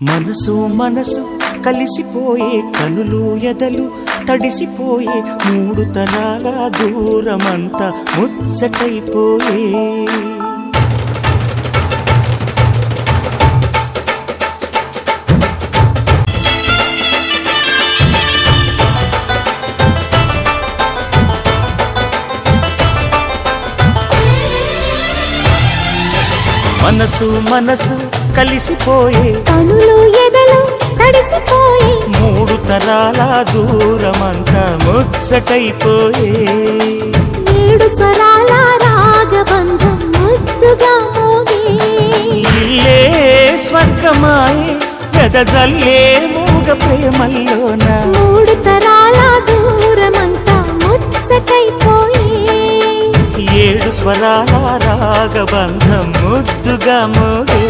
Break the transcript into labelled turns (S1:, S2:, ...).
S1: మనసు మనసు కలిసిపోయే కనులు ఎదలు తడిసిపోయే మూడు తరాల దూరమంతా ముచ్చటైపోయే మనసు మనసు కలిసిపోయే
S2: కనులు ఎదలు తడిసిపోయే
S1: మూడు తరాల దూరమంతా ముచ్చటైపోయే
S2: ఏడు స్వరాల రాగబంధం ముద్దుగా మోగే
S1: ఇల్లే స్వర్గమాయే ఎదజల్లే మూగ ప్రేమల్లోన
S2: మూడు తరాల దూరమంతా ముచ్చటైపోయే
S1: ఏడు స్వరాల రాగబంధం ముద్దుగా మోగే